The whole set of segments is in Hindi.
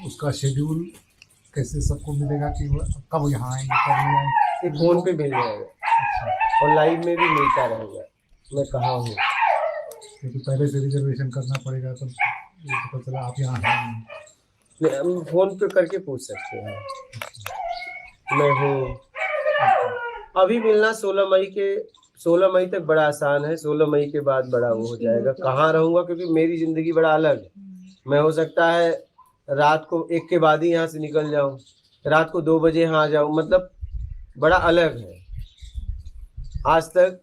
उसका शेड्यूल कैसे सबको मिलेगा कि वो कब यहाँ आएंगे कब नहीं आएंगे? ये फोन पे मिल जाएगा अच्छा, और लाइव में भी मिलता रहेगा मैं कहाँ हूँ। क्योंकि पहले से रिजर्वेशन करना पड़ेगा तो ये पता चला आप यहाँ हैं नहीं। हम फोन पे करके पूछ सकते हैं मैं हूँ। अभी मिलना 16 मई तक बड़ा आसान है। 16 मई के बाद बड़ा वो हो जाएगा कहाँ रहूंगा, क्योंकि मेरी जिंदगी बड़ा अलग है। मैं हो सकता है रात को 1 के बाद ही यहाँ से निकल जाऊं, रात को 2 बजे यहाँ आ जाऊं, मतलब बड़ा अलग है। आज तक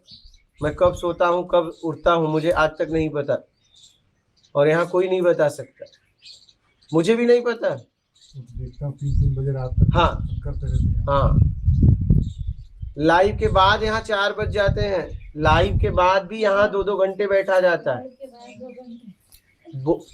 मैं कब सोता हूँ कब उठता हूँ मुझे आज तक नहीं पता, और यहाँ कोई नहीं बता सकता, मुझे भी नहीं पता। देखता हूँ 3 बजे रात तक हाँ करते रहते हैं। हाँ, लाइव के बाद यहाँ 4 बज जाते हैं, लाइव के बाद भी यहाँ 2-2 घंटे बैठा जाता है।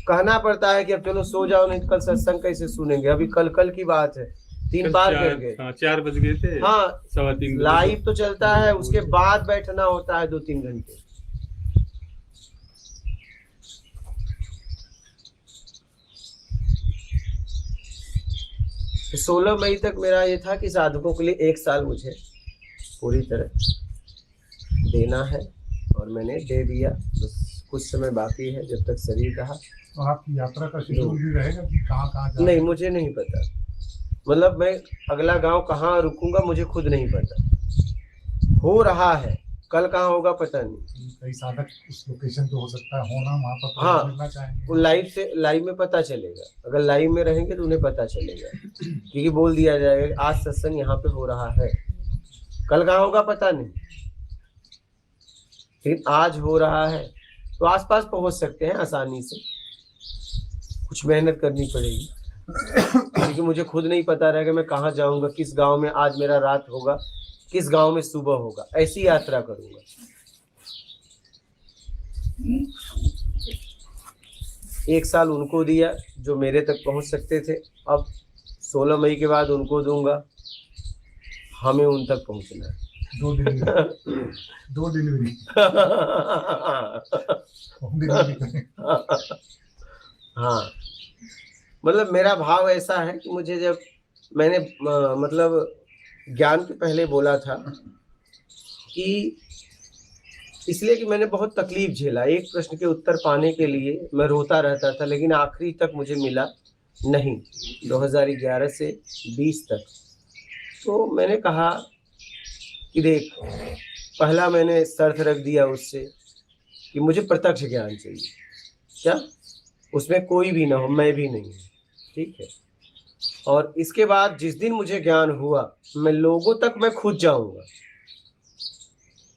कहना पड़ता है कि अब चलो सो जाओ, नहीं तो कल सत्संग कैसे सुनेंगे। अभी कल की बात है, 3 पार कर गए। 4 बज गए थे। हाँ 3:15 लाइव तो चलता है, उसके बाद बैठना होता है 2-3 घंटे। तो 16 मई तक मेरा ये था कि साधकों के लिए 1 साल मुझे पूरी तरह देना है, और मैंने दे दिया। बस कुछ समय बाकी है जब तक शरीर रहा। तो आपकी यात्रा का शेड्यूल भी रहेगा कि कहाँ कहाँ जाना? नहीं मुझे नहीं पता, मतलब मैं अगला गांव कहाँ रुकूंगा मुझे खुद नहीं पता। हो रहा है, कल कहाँ होगा पता नहीं। कई साधक उस लोकेशन पे हो सकता है होना, वहाँ पर हाँ, मिलना चाहेंगे। वो लाइव में पता चलेगा। अगर लाइव में रहेंगे तो उन्हें पता चलेगा, क्योंकि बोल दिया जाएगा आज सत्संग यहाँ पे हो रहा है। कल कहाँ होगा पता नहीं, लेकिन आज हो रहा है तो आसपास पहुंच सकते हैं आसानी से। कुछ मेहनत करनी पड़ेगी, क्योंकि मुझे खुद नहीं पता रहेगा मैं कहाँ जाऊंगा, किस गांव में आज मेरा रात होगा, किस गांव में सुबह होगा। ऐसी यात्रा करूंगा। एक साल उनको दिया जो मेरे तक पहुंच सकते थे, अब 16 मई के बाद उनको दूंगा, हमें उन तक पहुंचना है। 2 डिलीवरी हाँ, मतलब मेरा भाव ऐसा है कि मुझे जब मैंने मतलब ज्ञान के पहले बोला था कि इसलिए कि मैंने बहुत तकलीफ झेला। एक प्रश्न के उत्तर पाने के लिए मैं रोता रहता था, लेकिन आखिरी तक मुझे मिला नहीं। 2011 से 20 तक तो मैंने कहा कि देख, पहला मैंने शर्त रख दिया उससे कि मुझे प्रत्यक्ष ज्ञान चाहिए। क्या? उसमें कोई भी ना हो, मैं भी नहीं हूँ, ठीक है। और इसके बाद जिस दिन मुझे ज्ञान हुआ, मैं लोगों तक मैं खुद जाऊंगा,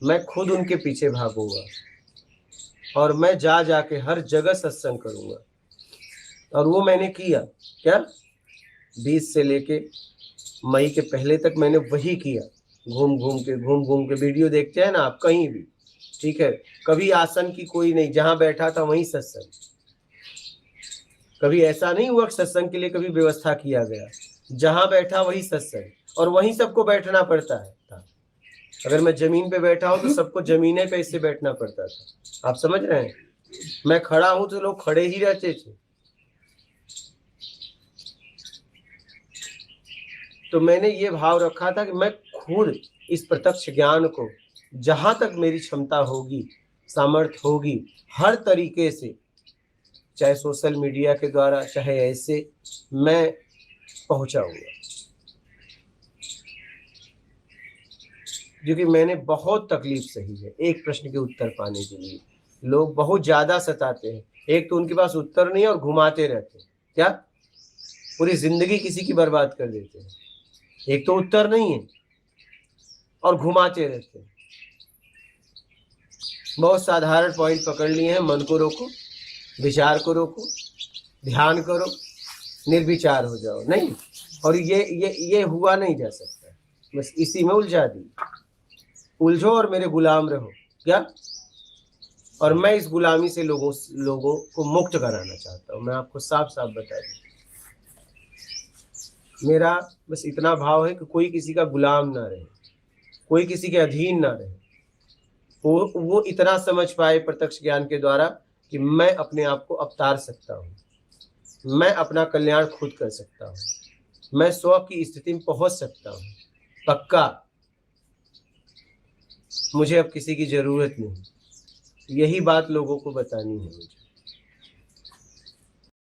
मैं खुद उनके पीछे भागूंगा, और मैं जाके हर जगह सत्संग करूंगा। और वो मैंने किया। क्या? 20 से लेके मई के पहले तक मैंने वही किया। घूम घूम के वीडियो देखते हैं ना आप कहीं भी, ठीक है। कभी आसन की कोई नहीं, जहां बैठा था वहीं सत्संग। कभी ऐसा नहीं हुआ सत्संग के लिए कभी व्यवस्था किया गया, जहां बैठा वही सत्संग, और वहीं सबको बैठना पड़ता है। अगर मैं जमीन पे बैठा हूं तो सबको जमीने पे इससे बैठना पड़ता था। आप समझ रहे हैं? मैं खड़ा हूं तो लोग खड़े ही रहते थे। तो मैंने ये भाव रखा था कि मैं खुद इस प्रत्यक्ष ज्ञान को जहां तक मेरी क्षमता होगी, सामर्थ्य होगी, हर तरीके से, चाहे सोशल मीडिया के द्वारा चाहे ऐसे, मैं पहुंचाऊंगा। क्योंकि मैंने बहुत तकलीफ सही है एक प्रश्न के उत्तर पाने के लिए। लोग बहुत ज्यादा सताते हैं। एक तो उनके पास उत्तर नहीं है और घुमाते रहते हैं। क्या? पूरी जिंदगी किसी की बर्बाद कर देते हैं। एक तो उत्तर नहीं है और घुमाते रहते हैं। बहुत साधारण पॉइंट पकड़ लिए हैं। मन को रोको, विचार को रोको, ध्यान करो, निर्विचार हो जाओ। नहीं, और ये हुआ नहीं जा सकता। बस इसी में उलझा दी। उलझो और मेरे गुलाम रहो। क्या? और मैं इस गुलामी से लोगों को मुक्त कराना चाहता हूँ। मैं आपको साफ साफ बता दूं, मेरा बस इतना भाव है कि कोई किसी का गुलाम ना रहे, कोई किसी के अधीन ना रहे। वो इतना समझ पाए प्रत्यक्ष ज्ञान के द्वारा कि मैं अपने आप को अवतार सकता हूँ, मैं अपना कल्याण खुद कर सकता हूँ, मैं स्व की स्थिति में पहुंच सकता हूँ, पक्का, मुझे अब किसी की जरूरत नहीं। यही बात लोगों को बतानी है मुझे।